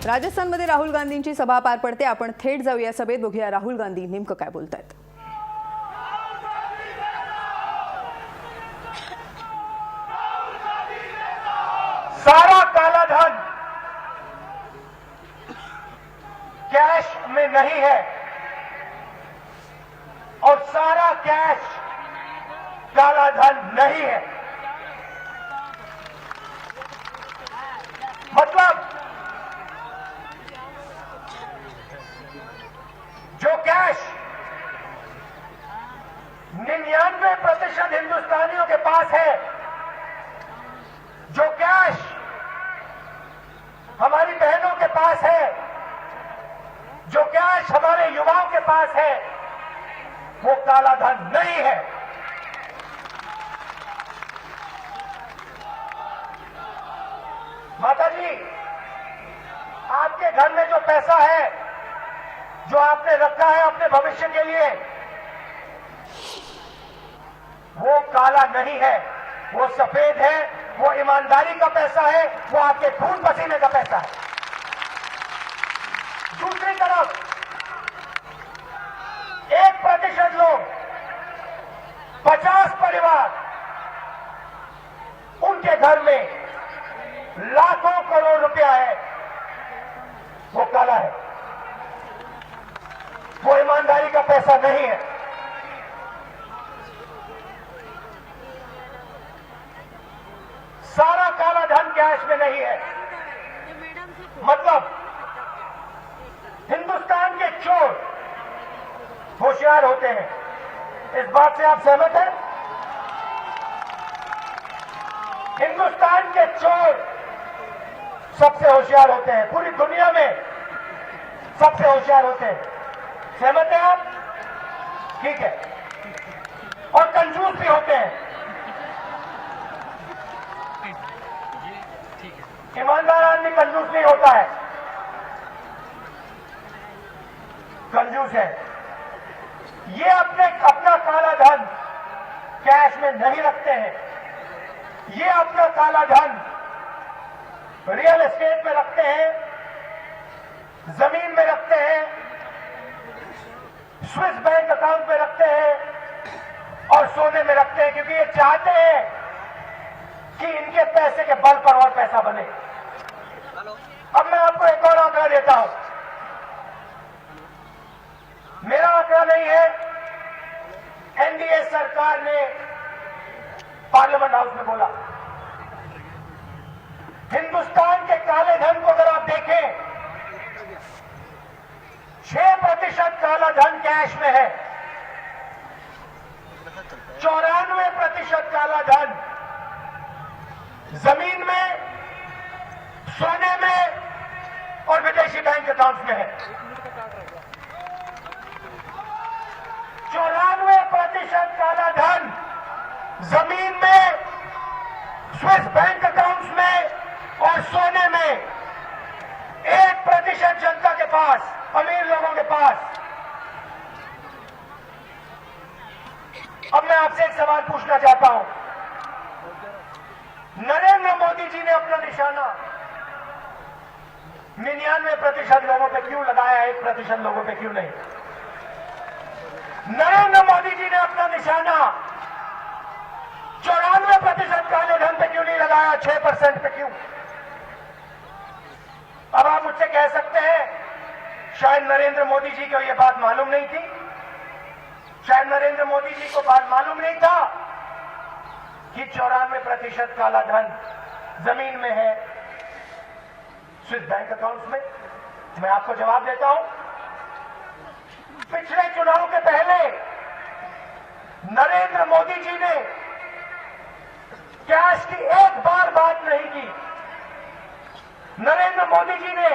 राजस्थानमध्ये राहुल गांधींची सभा पार पडते. आपण थेट जाऊया सभेत, बघूया राहुल गांधी नेमकं काय बोलतायत. सारा काला धन कैश में नहीं है और सारा कैश काला धन नहीं है. मतलब जो कैश 99% हिंदुस्तानियों के पास है, जो कैश हमारी बहनों के पास है, जो कैश हमारे युवाओं के पास है, वो काला धन नहीं है. माता जी, आपके घर में जो पैसा है, जो आपने रखा है अपने भविष्य के लिए, वो काला नहीं है, वो सफेद है, वो ईमानदारी का पैसा है, वो आपके खून पसीने का पैसा है. दूसरी तरफ 1% लोग, 50 परिवार, उनके घर में लाखों करोड़ रुपया है, वो काला है, वो ईमानदारी का पैसा नहीं है. सारा काला धन कैश में नहीं है. मतलब हिंदुस्तान के चोर होशियार होते हैं. इस बात से आप सहमत हैं? हिंदुस्तान के चोर सबसे होशियार होते हैं, पूरी दुनिया में सबसे होशियार होते हैं. सहमत हैं आप? ठीक है. और कंजूस भी होते हैं. ईमानदार आदमी कंजूस नहीं होता है, कंजूस है. ये अपना काला धन कैश में नहीं रखते हैं. ये अपना काला धन रियल एस्टेट में रखते हैं, जमीन में रखते हैं, स्विस बैंक अकाउंट में रखते हैं और सोने में रखते हैं, क्योंकि ये चाहते हैं कि इनके पैसे के बल पर और पैसा बने. अब मैं आपको एक और आंकड़ा देता हूं. मेरा आंकड़ा नहीं है, एनडीए सरकार ने पार्लियामेंट हाउस में बोला. हिंदुस्तान के काले धन को अगर आप देखें, 6% काला धन कैश में है, 94% काला धन जमीन में, सोने में और विदेशी बैंक अकाउंट में है. 94% काला धन जमीन में, स्विस बैंक अकाउंट्स में और सोने में. 1% जनता के पास, अमीर लोगों के पास. अब मैं आपसे एक सवाल पूछना चाहता हूं. नरेंद्र मोदी जी ने अपना निशाना 99% लोगों पे क्यों लगाया, 1% लोगों पे क्यों नहीं? नरेंद्र मोदी जी ने अपना निशाना 94% काले धन पे क्यों नहीं लगाया, 6% पे क्यों? अब आप मुझसे कह सकते हैं शायद नरेंद्र मोदी जी को यह बात मालूम नहीं थी, शायद नरेंद्र मोदी जी को बात मालूम नहीं था कि 94% काला धन जमीन में है, स्विस बैंक अकाउंट्स में. मैं आपको जवाब देता हूं. पिछले चुनाव के पहले नरेंद्र मोदी जी ने कैश की एक बार बात नहीं की. नरेंद्र मोदी जी ने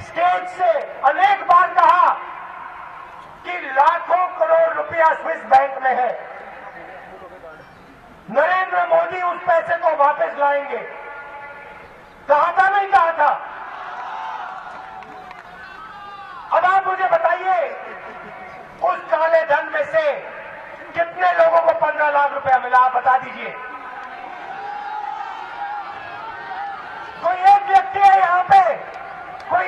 स्टेज से अनेक बार कहा कि लाखों करोड़ रुपया स्विस बैंक में है. नरेंद्र मोदी उस पैसे को वापस लाएंगे. कहा था, नहीं कहा था? अब आप मुझे बताइए, उस काले धन में से कितने लोगों को 15 लाख रुपया मिला, आप बता दीजिए. कोई एक व्यक्ति है यहां पे, कोई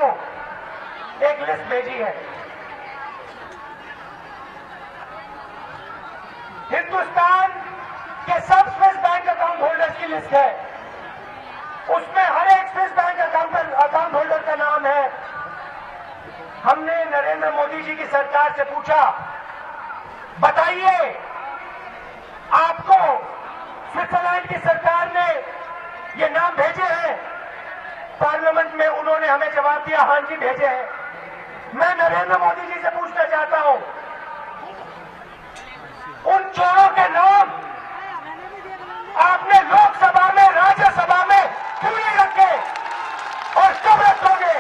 एक लिस्ट भेजी है। हिंदुस्तान के सब स्विस बैंक अकाउंट होल्डर्स की लिस्ट है। उसमें हर एक स्विस बैंक अकाउंट होल्डर का नाम है। हमने नरेंद्र मोदी जी की सरकार से पूछा, बताइए आपको स्विट्जरलैंड की सरकार ने ये नाम भेजे हैं? पार्लियामेंट में उन्होंने हमें जवाब दिया, हां जी भेजे हैं। मैं नरेंद्र मोदी जी से पूछना चाहता हूं, उन चोरों के नाम आपने लोकसभा में, राज्यसभा में क्यों नहीं रखे और कब रखोगे?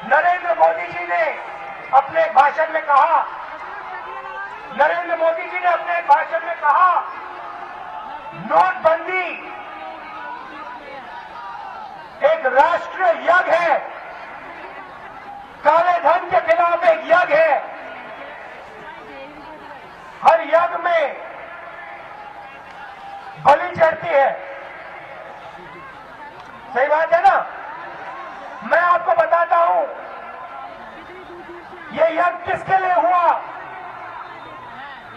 नरेंद्र मोदी जी ने अपने भाषण में कहा, नोटबंदी एक राष्ट्रीय यज्ञ है, काले धन के खिलाफ एक यज्ञ है। हर यज्ञ में बलि चढ़ती है, सही बात है ना? मैं आपको बताता हूं ये यज्ञ किसके लिए हुआ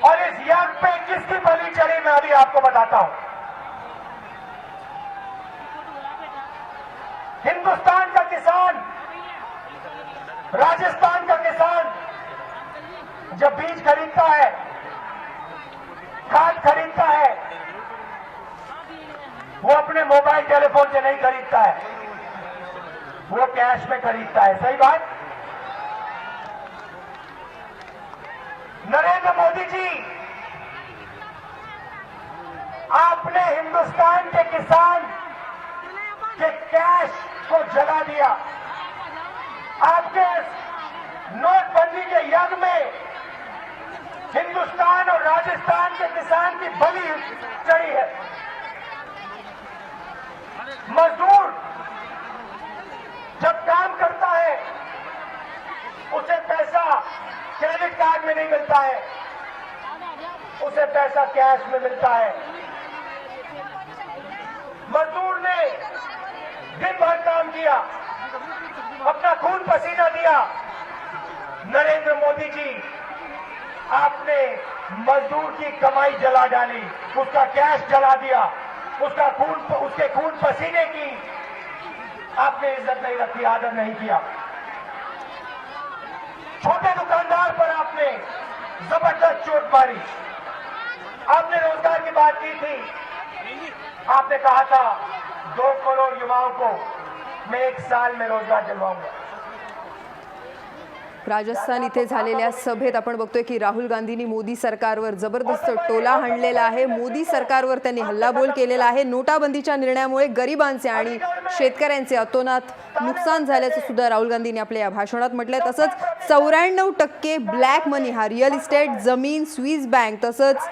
और इस यज्ञ पे किसकी बलि चढ़ी, मैं अभी आपको बताता हूं। हिंदुस्तान का किसान, राजस्थान का किसान जब बीज खरीदता है, खाद खरीदता है, वो अपने मोबाइल टेलीफोन से नहीं खरीदता है, वो कैश में खरीदता है, सही बात? नरेंद्र मोदी जी, आपने हिंदुस्तान के किसान के कैश को जला दिया। आपके नोटबंदी के यज्ञ में हिंदुस्तान और राजस्थान के किसान की बलि चढ़ी है। मजदूर जब काम करता है उसे पैसा क्रेडिट कार्ड में नहीं मिलता है, उसे पैसा कैश में मिलता है। मजदूर ने दिन भर काम किया, अपना खून पसीना दिया। नरेंद्र मोदी जी, आपने मजदूर की कमाई जला डाली, उसका कैश जला दिया, उसके खून पसीने की आपने इज्जत नहीं रखी, आदर नहीं किया। छोटे दुकानदार पर आपने जबरदस्त चोट मारी। आपने रोजगार की बात की थी, आपने कहा था 2 करोड़ युवाओं को मैं 1 साल में रोजगार दिलवाऊंगा। राजस्थान इथे झालेल्या सभेत आपण बघतोय की राहुल गांधींनी मोदी सरकारवर जबरदस्त टोला हाणलेला आहे। मोदी सरकारवर त्यांनी हल्लाबोल केलेला आहे। नोटाबंदीच्या निर्णयामुळे गरिबांचे आणि शेतकऱ्यांचे अतोनात नुकसान झाल्याचं सुद्धा राहुल गांधींनी आपल्या या भाषणात म्हटलंय। तसंच 94% ब्लॅक मनी हा रिअल इस्टेट, जमीन, स्विस बँक तसंच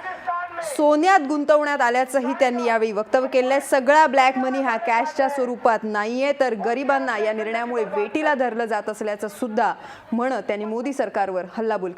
सोन्यात गुंतवण्यात आल्याचंही त्यांनी यावेळी वक्तव्य केलंय। सगळा ब्लॅक मनी हा कॅशच्या स्वरूपात नाहीये, तर गरिबांना या निर्णयामुळे वेठीला धरलं जात असल्याचं सुद्धा म्हणत त्यांनी मोदी सरकारवर हल्लाबोल